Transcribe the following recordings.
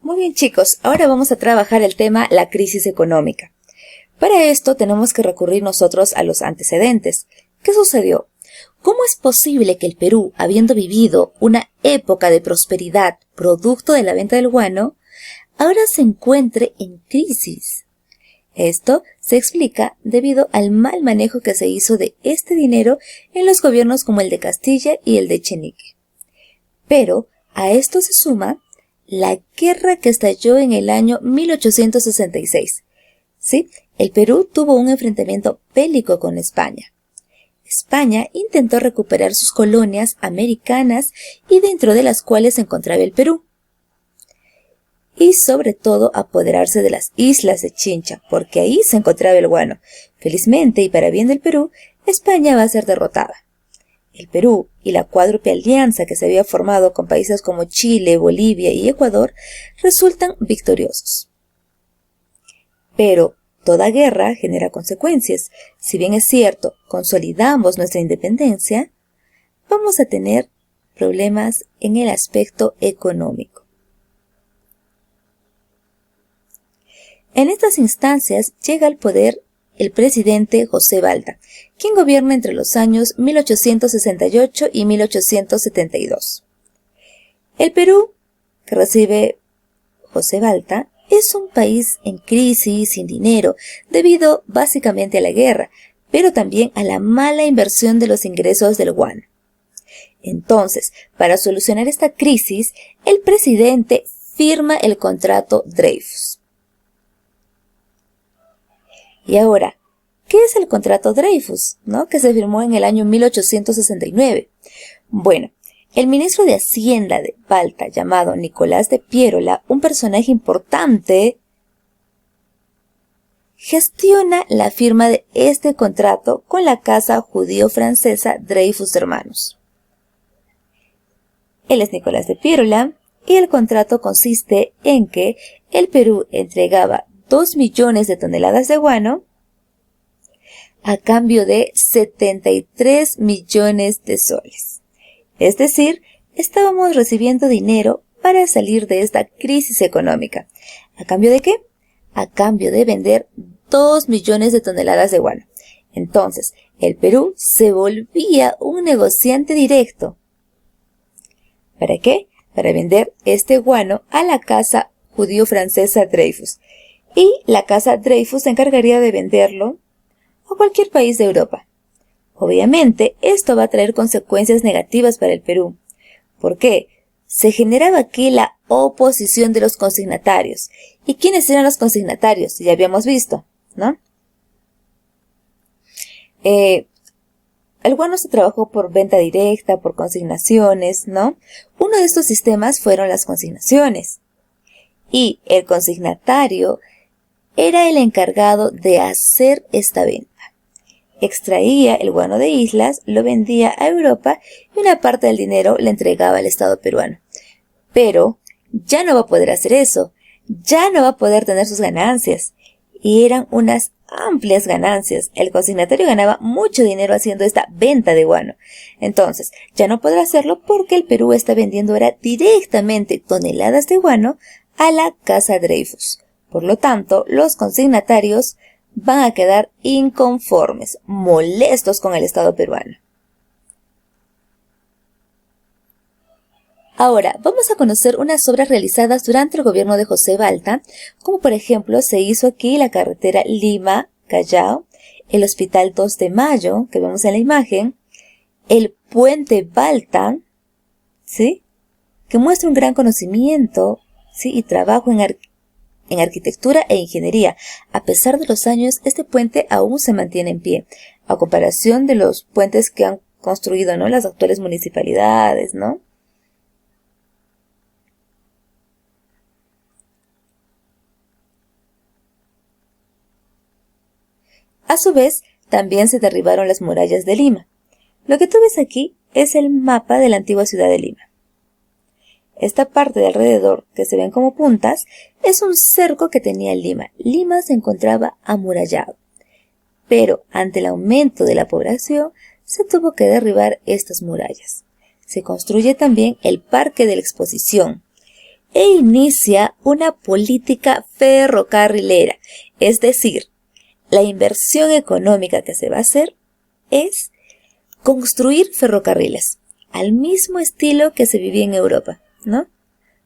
Muy bien, chicos, ahora vamos a trabajar el tema la crisis económica. Para esto tenemos que recurrir nosotros a los antecedentes. ¿Qué sucedió? ¿Cómo es posible que el Perú, habiendo vivido una época de prosperidad producto de la venta del guano, ahora se encuentre en crisis? Esto se explica debido al mal manejo que se hizo de este dinero en los gobiernos como el de Castilla y el de Echenique. Pero a esto se suma la guerra que estalló en el año 1866. Sí, el Perú tuvo un enfrentamiento bélico con España. España intentó recuperar sus colonias americanas y dentro de las cuales se encontraba el Perú. Y sobre todo apoderarse de las islas de Chincha, porque ahí se encontraba el guano. Felizmente y para bien del Perú, España va a ser derrotada. El Perú y la cuádruple alianza que se había formado con países como Chile, Bolivia y Ecuador resultan victoriosos. Pero toda guerra genera consecuencias. Si bien es cierto, consolidamos nuestra independencia, vamos a tener problemas en el aspecto económico. En estas instancias llega al poder el presidente José Balta, quien gobierna entre los años 1868 y 1872. El Perú, que recibe José Balta, es un país en crisis, sin dinero, debido básicamente a la guerra, pero también a la mala inversión de los ingresos del guano. Entonces, para solucionar esta crisis, el presidente firma el contrato Dreyfus. Y ahora, ¿qué es el contrato Dreyfus, que se firmó en el año 1869? Bueno, el ministro de Hacienda de Balta, llamado Nicolás de Piérola, un personaje importante, gestiona la firma de este contrato con la casa judío-francesa Dreyfus Hermanos. Él es Nicolás de Piérola y el contrato consiste en que el Perú entregaba 2 millones de toneladas de guano a cambio de 73 millones de soles. Es decir, estábamos recibiendo dinero para salir de esta crisis económica. ¿A cambio de qué? A cambio de vender 2 millones de toneladas de guano. Entonces, el Perú se volvía un negociante directo. ¿Para qué? Para vender este guano a la casa judío-francesa Dreyfus. Y la casa Dreyfus se encargaría de venderlo a cualquier país de Europa. Obviamente, esto va a traer consecuencias negativas para el Perú. ¿Por qué? Se generaba aquí la oposición de los consignatarios. ¿Y quiénes eran los consignatarios? Ya habíamos visto, ¿no? El guano se trabajó por venta directa, por consignaciones, ¿no? Uno de estos sistemas fueron las consignaciones. Y el consignatario era el encargado de hacer esta venta. Extraía el guano de islas, lo vendía a Europa y una parte del dinero le entregaba al Estado peruano. Pero ya no va a poder hacer eso, ya no va a poder tener sus ganancias. Y eran unas amplias ganancias. El consignatario ganaba mucho dinero haciendo esta venta de guano. Entonces, ya no podrá hacerlo porque el Perú está vendiendo ahora directamente toneladas de guano a la casa Dreyfus. Por lo tanto, los consignatarios van a quedar inconformes, molestos con el Estado peruano. Ahora, vamos a conocer unas obras realizadas durante el gobierno de José Balta, como por ejemplo se hizo aquí la carretera Lima-Callao, el Hospital 2 de Mayo, que vemos en la imagen, el Puente Balta, ¿sí?, que muestra un gran conocimiento, ¿sí?, y trabajo en arquitectura e ingeniería. A pesar de los años, este puente aún se mantiene en pie, a comparación de los puentes que han construido, ¿no?, las actuales municipalidades, ¿no? A su vez, también se derribaron las murallas de Lima. Lo que tú ves aquí es el mapa de la antigua ciudad de Lima. Esta parte de alrededor, que se ven como puntas, es un cerco que tenía Lima. Lima se encontraba amurallado. Pero ante el aumento de la población, se tuvo que derribar estas murallas. Se construye también el Parque de la Exposición. e inicia una política ferrocarrilera. Es decir, la inversión económica que se va a hacer es construir ferrocarriles, al mismo estilo que se vivía en Europa, ¿no?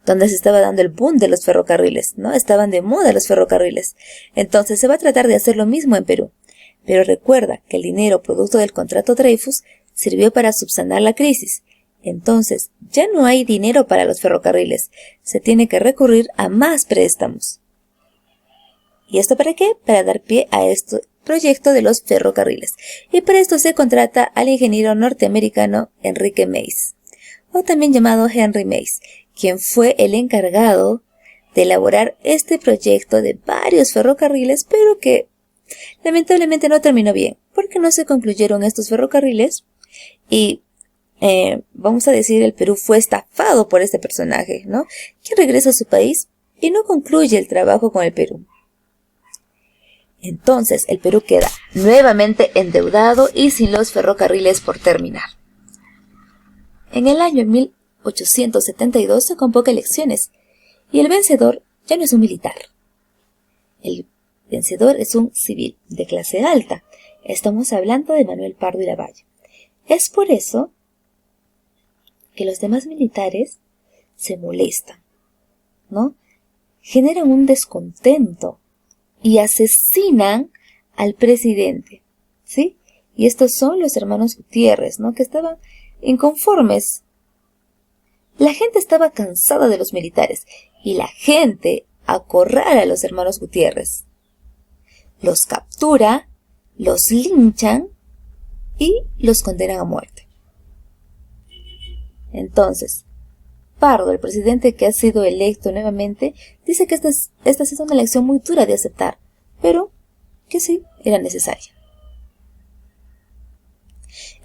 Donde se estaba dando el boom de los ferrocarriles, ¿no? Estaban de moda los ferrocarriles. Entonces se va a tratar de hacer lo mismo en Perú. Pero recuerda que el dinero producto del contrato Dreyfus sirvió para subsanar la crisis. Entonces ya no hay dinero para los ferrocarriles. Se tiene que recurrir a más préstamos. ¿Y esto para qué? Para dar pie a este proyecto de los ferrocarriles. Y para esto se contrata al ingeniero norteamericano Enrique Mays, o también llamado Henry Mays, quien fue el encargado de elaborar este proyecto de varios ferrocarriles, pero que lamentablemente no terminó bien, porque no se concluyeron estos ferrocarriles y vamos a decir, el Perú fue estafado por este personaje, ¿no? Quien regresa a su país y no concluye el trabajo con el Perú. Entonces el Perú queda nuevamente endeudado y sin los ferrocarriles por terminar. En el año 1872 se convoca elecciones y el vencedor ya no es un militar. El vencedor es un civil de clase alta. Estamos hablando de Manuel Pardo y Lavalle. Es por eso que los demás militares se molestan, ¿no? Generan un descontento y asesinan al presidente, ¿sí? Y estos son los hermanos Gutiérrez, ¿no? Que estaban inconformes. La gente estaba cansada de los militares y la gente acorrala a los hermanos Gutiérrez. Los captura, los linchan y los condenan a muerte. Entonces, Pardo, el presidente que ha sido electo nuevamente, dice que esta es una elección muy dura de aceptar, pero que sí, era necesaria.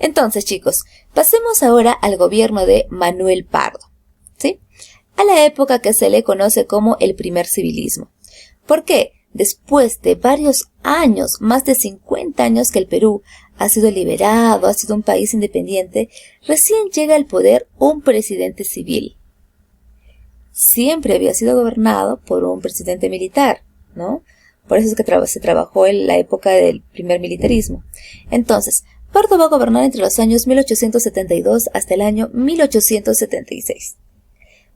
Entonces, chicos, pasemos ahora al gobierno de Manuel Pardo, ¿sí? A la época que se le conoce como el primer civilismo. ¿Por qué? Después de varios años, más de 50 años que el Perú ha sido liberado, ha sido un país independiente, recién llega al poder un presidente civil. Siempre había sido gobernado por un presidente militar, ¿no? Por eso es que se trabajó en la época del primer militarismo. Entonces, Pardo va a gobernar entre los años 1872 hasta el año 1876.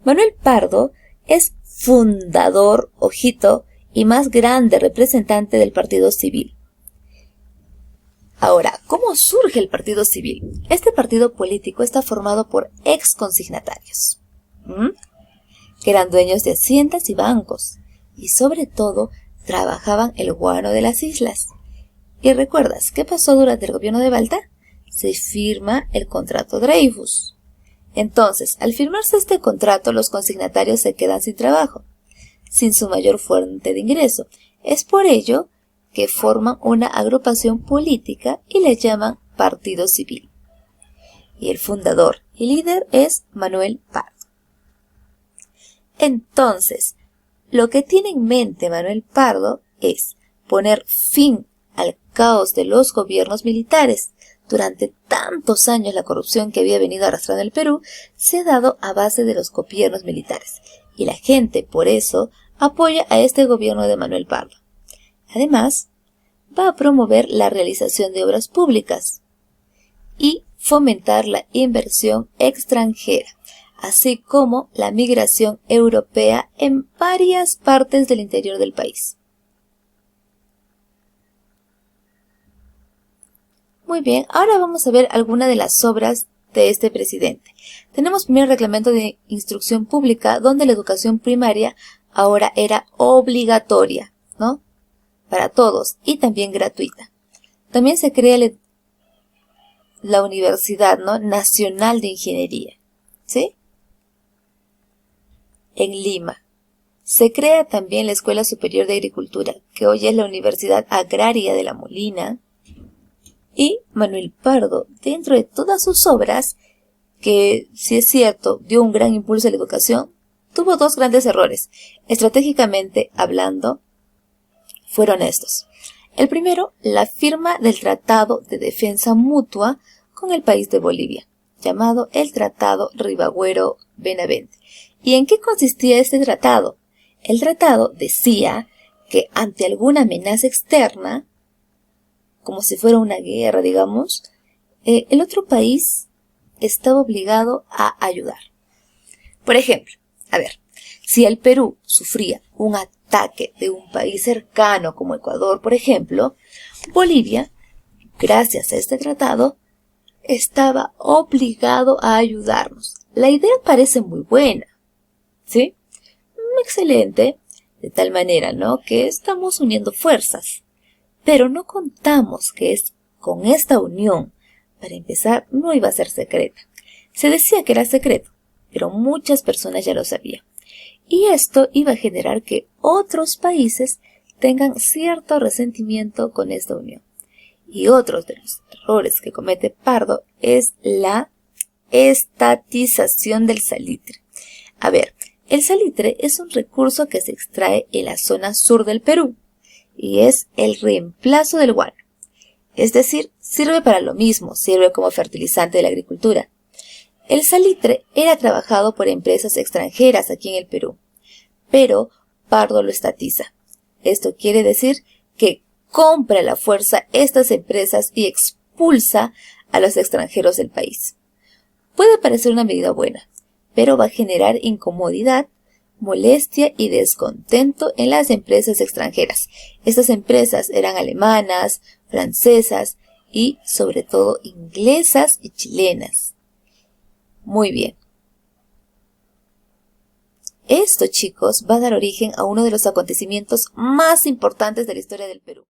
Manuel Pardo es fundador, ojito, y más grande representante del Partido Civil. Ahora, ¿cómo surge el Partido Civil? Este partido político está formado por ex-consignatarios, que eran dueños de haciendas y bancos, y sobre todo trabajaban el guano de las islas. ¿Y recuerdas qué pasó durante el gobierno de Balta? Se firma el contrato Dreyfus. Entonces, al firmarse este contrato, los consignatarios se quedan sin trabajo, sin su mayor fuente de ingreso. Es por ello que forman una agrupación política y le llaman Partido Civil. Y el fundador y líder es Manuel Pardo. Entonces, lo que tiene en mente Manuel Pardo es poner fin al caos de los gobiernos militares. Durante tantos años la corrupción que había venido arrastrando el Perú se ha dado a base de los gobiernos militares. Y la gente, por eso, apoya a este gobierno de Manuel Pardo. Además, va a promover la realización de obras públicas y fomentar la inversión extranjera, así como la migración europea en varias partes del interior del país. Muy bien, ahora vamos a ver algunas de las obras de este presidente. Tenemos primero el reglamento de instrucción pública, donde la educación primaria ahora era obligatoria, ¿no? Para todos y también gratuita. También se crea la Universidad, ¿no? Nacional de Ingeniería, ¿sí? En Lima. Se crea también la Escuela Superior de Agricultura, que hoy es la Universidad Agraria de La Molina. Y Manuel Pardo, dentro de todas sus obras, que si es cierto dio un gran impulso a la educación, tuvo dos grandes errores. Estratégicamente hablando, fueron estos. El primero, la firma del Tratado de Defensa Mutua con el país de Bolivia, llamado el Tratado Ribagüero-Benavente. ¿Y en qué consistía este tratado? El tratado decía que ante alguna amenaza externa, como si fuera una guerra, digamos, el otro país estaba obligado a ayudar. Por ejemplo, si el Perú sufría un ataque de un país cercano como Ecuador, por ejemplo, Bolivia, gracias a este tratado, estaba obligado a ayudarnos. La idea parece muy buena, ¿sí? Excelente, de tal manera, ¿no?, que estamos uniendo fuerzas. Pero no contamos que con esta unión, para empezar, no iba a ser secreta. Se decía que era secreto, pero muchas personas ya lo sabían. Y esto iba a generar que otros países tengan cierto resentimiento con esta unión. Y otro de los errores que comete Pardo es la estatización del salitre. El salitre es un recurso que se extrae en la zona sur del Perú y es el reemplazo del guano. Es decir, sirve para lo mismo, sirve como fertilizante de la agricultura. El salitre era trabajado por empresas extranjeras aquí en el Perú, pero Pardo lo estatiza. Esto quiere decir que compra a la fuerza estas empresas y expulsa a los extranjeros del país. Puede parecer una medida buena, pero va a generar incomodidad, molestia y descontento en las empresas extranjeras. Estas empresas eran alemanas, francesas y sobre todo inglesas y chilenas. Muy bien. Esto, chicos, va a dar origen a uno de los acontecimientos más importantes de la historia del Perú.